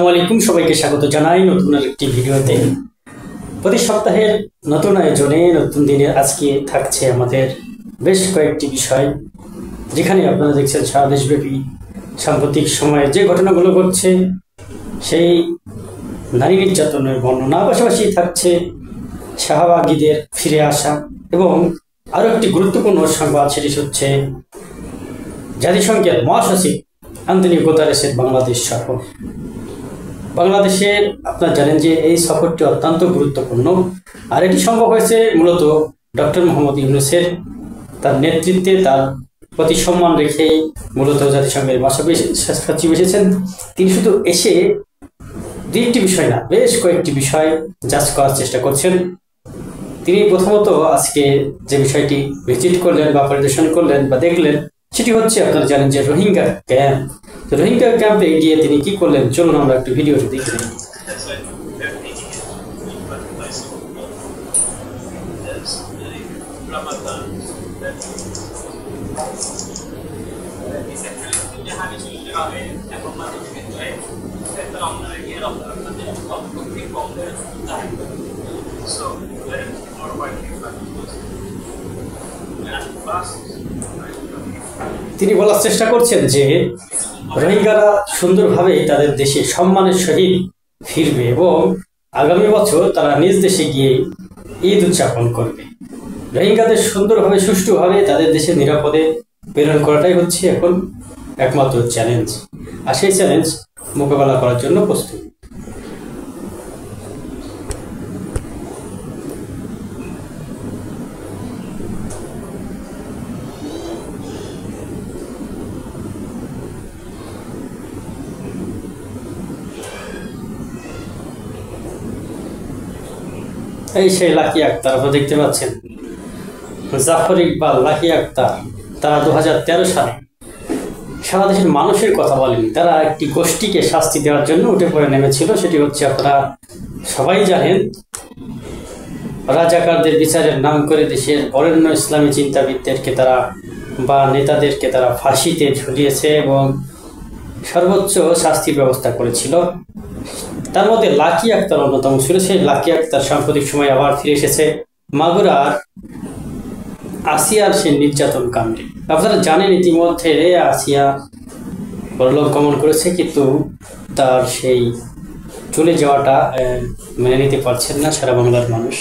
আলাইকুম, সবাইকে স্বাগত জানাই নতুন আরেকটি ভিডিওতে। প্রতি সপ্তাহের নতুন আয়োজনে নতুন দিনে আজকে থাকছে আমাদের বেশ কয়েকটি বিষয়, যেখানে আপনারা দেখছেন সারা দেশব্যাপী সাম্প্রতিক সময়ে যে ঘটনাগুলো ঘটছে সেই নারী নির্যাতনের বর্ণনা, পাশাপাশি থাকছে শাহবাগীদের ফিরে আসা এবং আরও একটি গুরুত্বপূর্ণ সংবাদ, সেটি হচ্ছে জাতিসংঘের মহাসচিব আন্তোনিও গুতেরেসের বাংলাদেশ সফর। বাংলাদেশের আপনারা জানেন যে এই সফরটি অত্যন্ত গুরুত্বপূর্ণ, আর এটি সম্ভব হয়েছে মূলত ডক্টর মোহাম্মদ ইউনূসের তার নেতৃত্বে, তার প্রতি সম্মান রেখেই মূলত জাতিসংঘের সচিব এসেছেন। তিনি শুধু এসে দুইটি বিষয় না, বেশ কয়েকটি বিষয় জাজ করার চেষ্টা করছেন। তিনি প্রথমত আজকে যে বিষয়টি ভিজিট করলেন বা পরিদর্শন করলেন বা দেখলেন, সেটি হচ্ছে আপনারা জানেন যে রোহিঙ্গা ক্যাম্প। রোহিঙ্গা ক্যাম্পে গিয়ে তিনি কি করলেন, চলুন আমরা একটু ভিডিওটি দেখে নিই। তিনি বলার চেষ্টা করছেন যে রোহিঙ্গারা সুন্দরভাবে তাদের দেশে সম্মানের সহিত ফিরবে এবং আগামী বছর তারা নিজ দেশে গিয়ে ঈদ উদযাপন করবে। রোহিঙ্গাদের সুন্দরভাবে সুষ্ঠুভাবে তাদের দেশে নিরাপদে প্রেরণ করাটাই হচ্ছে এখন একমাত্র চ্যালেঞ্জ, আর সেই চ্যালেঞ্জ মোকাবেলা করার জন্য প্রস্তুত। এই সেই লাকি আক্তার আপনারা দেখতে পাচ্ছেন, জাফর ইকবাল, লাকি আক্তার। তারা 2013 সালে সারা দেশের মানুষের কথা বলেনি, তারা একটি গোষ্ঠীকে শাস্তি দেওয়ার জন্য উঠে পড়ে নেমেছিল। সেটি হচ্ছে আপনারা সবাই জানেন, রাজাকারদের বিচারের নাম করে দেশের বরেণ্য ইসলামী চিন্তাবিদদেরকে তারা বা নেতাদেরকে তারা ফাঁসিতে ঝুলিয়েছে এবং সর্বোচ্চ শাস্তির ব্যবস্থা করেছিল। তার মধ্যে লাকি আক্তার অন্যতম ছিল। সেই লাকি আক্তার সাম্প্রতিক সময় আবার ফিরে এসেছে মাগুরার আসিয়ার সেই নির্যাতন কাণ্ডে। আপনারা জানেন ইতিমধ্যে আসিয়া পরলোক গমন করেছে, কিন্তু তার সেই চলে যাওয়াটা মেনে নিতে পারছেন না সারা বাংলার মানুষ।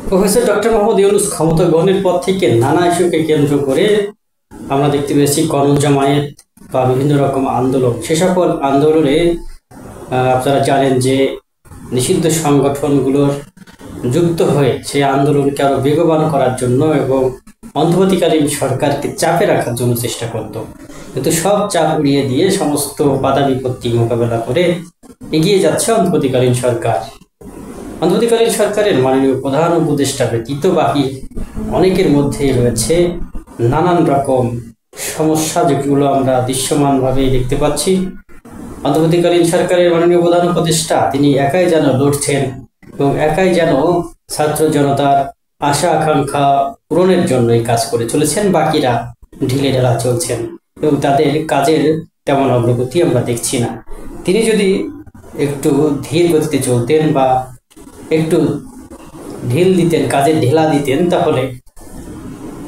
প্রফেসর ডক্টর মোহাম্মদ ইউনূস ক্ষমতা গ্রহণের পর থেকে নানা ইস্যুকে কেন্দ্র করে আমরা দেখতে পেয়েছি গণজামায়াত বা বিভিন্ন রকম আন্দোলন। সে সকল আন্দোলনে আপনারা জানেন যে নিষিদ্ধ সংগঠনগুলোর যুক্ত হয়ে সেই আন্দোলনকে আরো বেগবান করার জন্য এবং অন্তর্বর্তীকালীন সরকারকে চাপে রাখার জন্য চেষ্টা করত, কিন্তু সব চাপ উড়িয়ে দিয়ে সমস্ত বাধা বিপত্তি মোকাবেলা করে এগিয়ে যাচ্ছে অন্তর্বর্তীকালীন সরকার। অন্তর্বর্তীকালীন সরকারের মাননীয় প্রধান উপদেষ্টা ব্যতীত বাকি অনেকের মধ্যেই রয়েছে নানান রকম সমস্যা, যেগুলো আমরা দৃশ্যমানভাবেই দেখতে পাচ্ছি। অন্তর্বর্তীকালীন সরকারের মাননীয় প্রধান উপদেষ্টা তিনি একাই যেন লড়ছেন এবং একাই যেন ছাত্র জনতার আশা আকাঙ্ক্ষা পূরণের জন্যই কাজ করে চলেছেন, বাকিরা ঢিলে ঢালা চলছেন এবং তাদের কাজের তেমন অগ্রগতি আমরা দেখছি না। তিনি যদি একটু ধীর গতিতে চলতেন বা একটু ঢিল দিতেন, কাজের ঢেলা দিতেন, তাহলে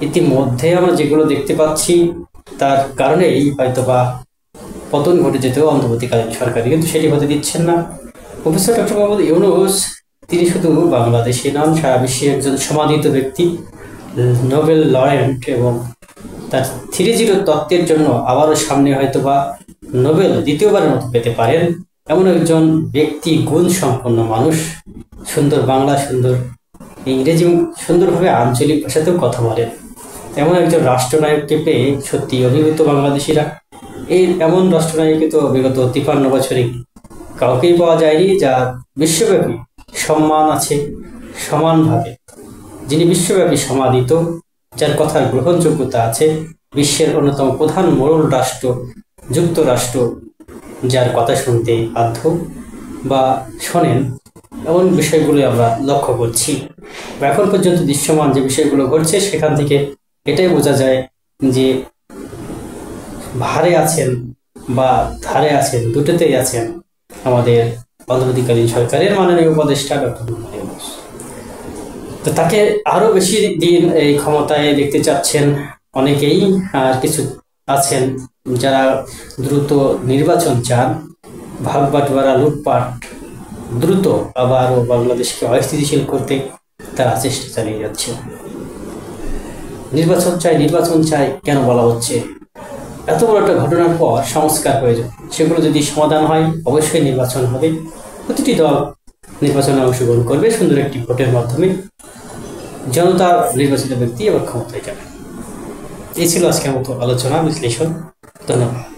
ইতিমধ্যে আমরা যেগুলো দেখতে পাচ্ছি তার কারণেই হয়তোবা পতন ঘটে যেত অন্তর্বর্তীকালীন সরকার, কিন্তু সেটি হতে দিচ্ছেন না। প্রফেসর ডক্টর মোহাম্মদ ইউনূস তিনি শুধু বাংলাদেশে নন, সারা বিশ্বে একজন সমাদৃত ব্যক্তি, নোবেল লরেন্ট, এবং তার 3-0 তত্ত্বের জন্য আবারও সামনে হয়তোবা নোবেল দ্বিতীয়বারের মতো পেতে পারেন এমন একজন ব্যক্তি, গুণ সম্পন্ন মানুষ, সুন্দর বাংলা, সুন্দর ইংরেজি, সুন্দরভাবে আঞ্চলিক ভাষাতেও কথা বলেন। এমন একজন রাষ্ট্রনায়ককে পেয়ে সত্যি অভিভূত বাংলাদেশিরা। এমন রাষ্ট্রনায়ককে তো বিগত 53 বছরে কাউকেই পাওয়া যায়নি, যার বিশ্বব্যাপী সম্মান আছে সমানভাবে, যিনি বিশ্বব্যাপী সমাদিত, যার কথার গ্রহণযোগ্যতা আছে। বিশ্বের অন্যতম প্রধান মোড়ল রাষ্ট্র যুক্তরাষ্ট্র যার কথা শুনতে বাধ্য বা শোনেন, এমন বিষয়গুলো আমরা লক্ষ্য করছি। এখন পর্যন্ত দৃশ্যমান যে বিষয়গুলো ঘটছে সেখান থেকে এটাই বোঝা যায় যে ভারে আছেন বা ধারে আছেন, দুটোতেই আছেন আমাদের অন্তর্বর্তীকালীন সরকারের মাননীয় উপদেষ্টা ডক্টর মোহাম্মদ ইউনূস। তো তাকে আরো বেশি দিন এই ক্ষমতায় দেখতে চাচ্ছেন অনেকেই, আর কিছু আছেন যারা দ্রুত নির্বাচন চান, ভাগ বাটোয়ারা লুটপাট দ্রুত আবারও বাংলাদেশকে অস্থিতিশীল করতে তারা চেষ্টা চালিয়ে যাচ্ছে। নির্বাচন চাই নির্বাচন চাই কেন বলা হচ্ছে? এত বড় একটা ঘটনার পর সংস্কার প্রয়োজন, সেগুলো যদি সমাধান হয় অবশ্যই নির্বাচন হবে। প্রতিটি দল নির্বাচনে অংশগ্রহণ করবে সুন্দর একটি ভোটের মাধ্যমে, জনতার নির্বাচিত ব্যক্তি এবার ক্ষমতায় যাবে। এই ছিল আজকের মতো আলোচনা বিশ্লেষণ। ধন্যবাদ।